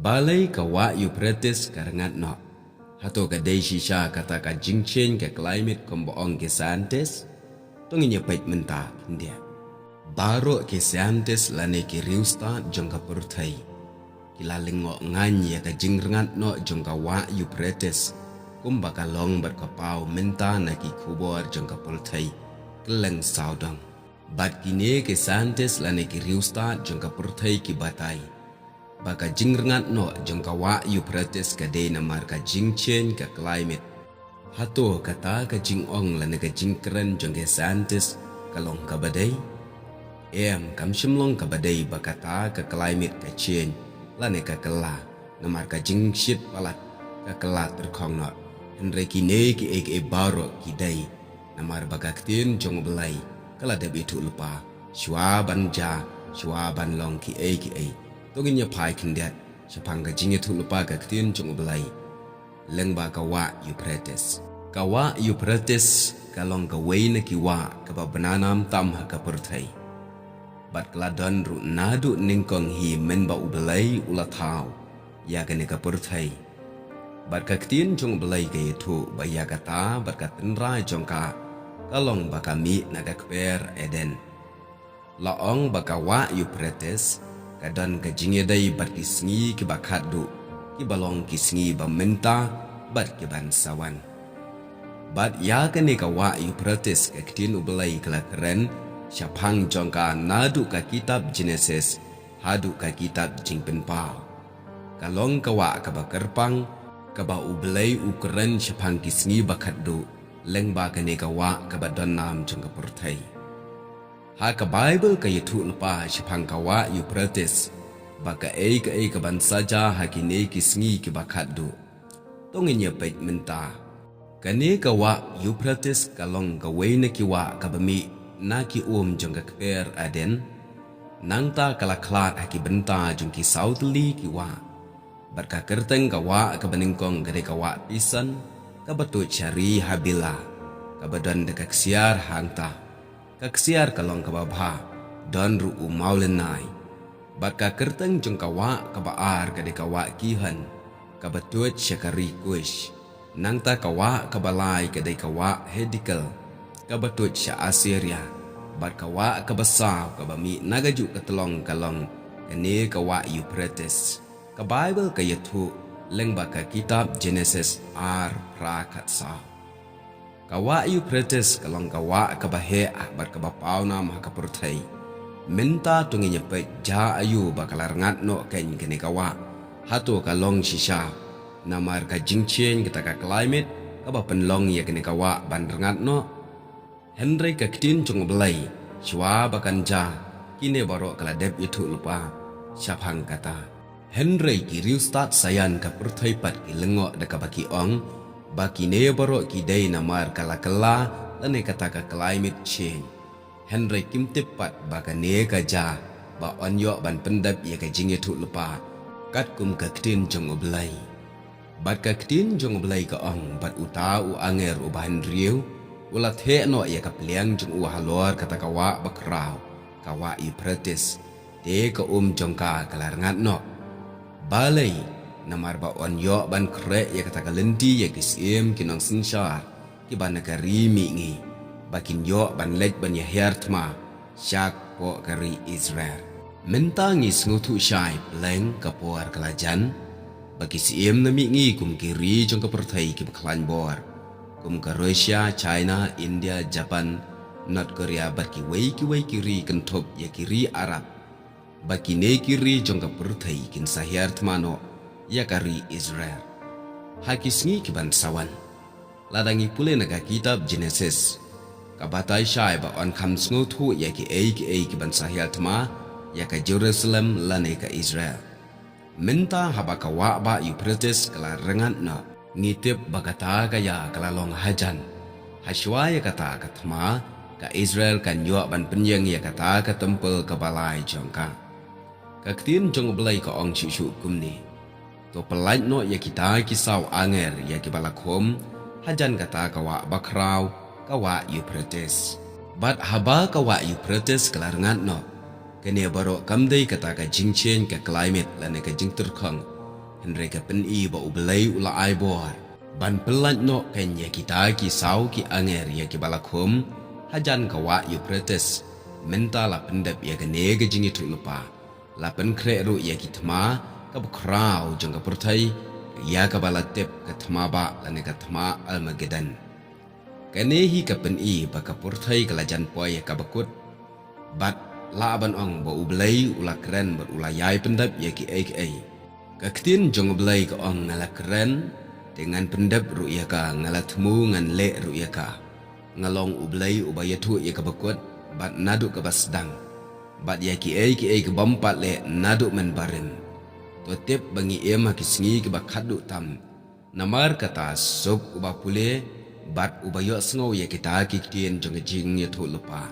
balai ka wa Euphrates karangat no hato ka dei shisha kata ka jingchen ka climate komboong ke santes tonginya pait menta india baro ke santes lane ke riusta jongka purthai kilalingo nganya ka jingrangat no jongka wa Euphrates kumbaka long berkapau menta na ki kubor jongka purthai keleng saudang bat kine ke santes lane ke riusta jongka purthai ki batai baka jingrangat no jongka wa Euphrates ka de namar ka jingchen ka climate hato kata ka jingong lane ka jingkren jongke santes kalong ka badai kam shimlong ka badai bakata ka climate ka change lane ka kala namar ka jingshit palat ka kala terkhong no henre kine ki ek baro ki dai namar bagaktin jong belai kala de bitu lupa shwa banja shwa ban long ki tongin ya pai kindat sepang ka jingye tu lupa ka ktin jong belai leng ba ka wa Euphrates kalong ka wei na ki wa ka ba bananam tam ha ka perthai bat kladon ru nadu ningkong hi men ba ubelai ulatau ya ka ne ka perthai bat ka ktin jong belai ka itu ba ya kata bat ka tenra jong ka kalong ba ka mi na ka kper eden laong ba ka wa Euphrates kadon ka jingye dai bat kisngi ki bakat du ki balong kisngi ba menta bat ki ban sawan bat ya ka ne ka wa Euphrates ka ktin ubelai kala keren syapang jongka nadu ka kitab Genesis hadu ka kitab jingpenpa kalong ka wa ka bakerpang ka ba ubelai ukeren syapang kisngi bakat du leng ba ka ne ka wa ka ba donam jongka perthai ha ka Bible ka yitu lepa syapang ka wa Euphrates baka ka ban saja hakine kisngi ki bakat du tongin ya pait menta kane ka wa Euphrates kalong ka wei na ki wa ka bami na ki jongka kper aden nangta kala klat haki benta jongki sautli ki wa barka kerteng ka wa ka baningkong gade ka wa pisan ka batu cari habila ka badan de kaksiar hangta kaksiar kalong kababha don ru maulenai baka kerteng jong kawa kabaar kade kawa kihan kabatut syakari kuish nangta kawa kabalai kade kawa hedikel kabatut sya Assyria bar kawa kabasaw kabami nagaju katlong kalong kane kawa Euphrates ka Bible kayatu leng baka kitab Genesis prakatsa kawa Euphrates kalong kawa kabahe bar kabapau na makapurthai minta tunginya pe ja ayu bakalar ngat no ken kene kawa hato kalong shisha namar ka jingchen kita ka climate kaba penlong ya kene kawa ban ngat no Henry ka ktin chung belai shwa bakan ja kine baro kala dep itu lupa syapang kata Henry ki start sayan ka purthai pat ki lengo da ka baki ong baki ne baro ki day namar kala lane kata ka climate change Henry kim tepat baka ne ka ja ba onyo ban pendap ya ka jingye tu lupa kat kum ka ktin jong oblai bat ka ktin jong oblai ka ong bat uta u anger u bahan riu ulat he no ya ka pliang jong u halor kata ka wa bakrau ka wa Euphrates de ka jong ka kalarngat no balai namar ba onyo ban kre ya kata kalenti ya kisim kinong sinshar ki ban kari mi ngi bakin yo ban lej ban ya hertma syak po kari Israel mentangi sngutu shai pleng kapor kalajan bagi sim na mi ngi kum kiri jong ka perthai ki baklan bor kum ka Russia China India Japan North Korea baki wei kiri kentop ya kiri Arab baki ne kiri jong ka perthai kin sahertma no ya kari Israel hakisngi kiban sawan ladangi pule naga kitab Genesis kabatai syai ba on kam sngu thu ya ki kiban sahil tma ya ka Jerusalem lane ka Israel minta habaka wa ba Euphrates kala rengan na ngitip bagata kaya kala long hajan haswa ya kata ka tma ka Israel kan yo ban penyeng ya kata ka tempel ka balai jongka kaktin jong belai ka ong shu kumni to pelaj no ya kita kisau anger ya kibalakom hajan kata kawa bakrau kawa Euphrates bat haba kawa Euphrates kelarangan no kene baro kamdei kata ka jingchen ka climate lane ka jingterkhang Henry ka pen I ba ubelai ula ai bor. Ban pelat no ken ya kita ki sau ki anger ya ki balakum hajan ka wa yu pretes menta la pendap ya ka ne ga jingi tu lupa la pen kre ru ya ki thma ka krau jong ka purthai ya ka balatep ka thma ba la ne ka thma almagedan kane hi ka pen I ba ka purthai ka la jan poi ka bakut bat la ban ong ba ubelai ula kren ba ula yai pendap ya ki ai ka ktin jong ubelai ka ong ngala kren dengan pendap ru'ya ka ngalatmu ngan le ru'ya ka ngalong ublay ubayatu ya ka bakut bat nadu ka basdang bat ya ki ai ka bampat le nadu men barim to tip bangi ema ki singi ka bakhadu tam namar kata sob uba pule bat ubayo sngo ya kita ki tien jong jing ya thu lupa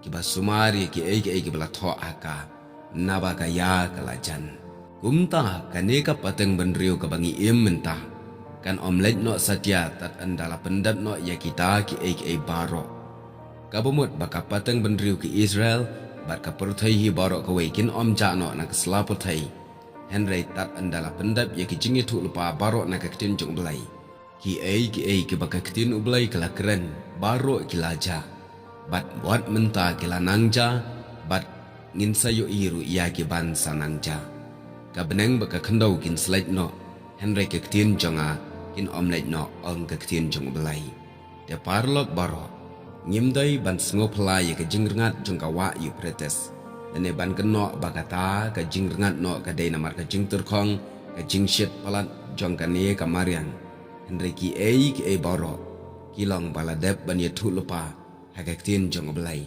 ki basumari ki ai ka bala tho aka naba ka ya kalajan kumta kaneka pateng benriu ka bangi em mentah kan omlet no satya tat andala pendap no ya kita ki ai baro kabumut baka pateng benriu ki Israel bat ka perthai hi baro ka wekin omja no na keslaputhai Henry tat andala pendap ya ki jingi thu lupa baro na ka ktin jong belai ki ai baka ktin ublai kala keren baro ki laja bat buat menta ki lanangja bat ngin sayo iru ya ki ban sanangja ka beneng baka khandau kin slide no Henry ka ktin jonga in omlet no ong ka ktin jong belai de parlok baro ngimdai ban sngo phlai ka jingrengat jong ka wa yu pretes ane ban keno bagata ka jingrengat no ka dei namar ka jing turkhong ka jing shit palat jong ka ne ka marian Henry ki ai baro kilong baladep ban ye thu lupa ha ka ktin jong belai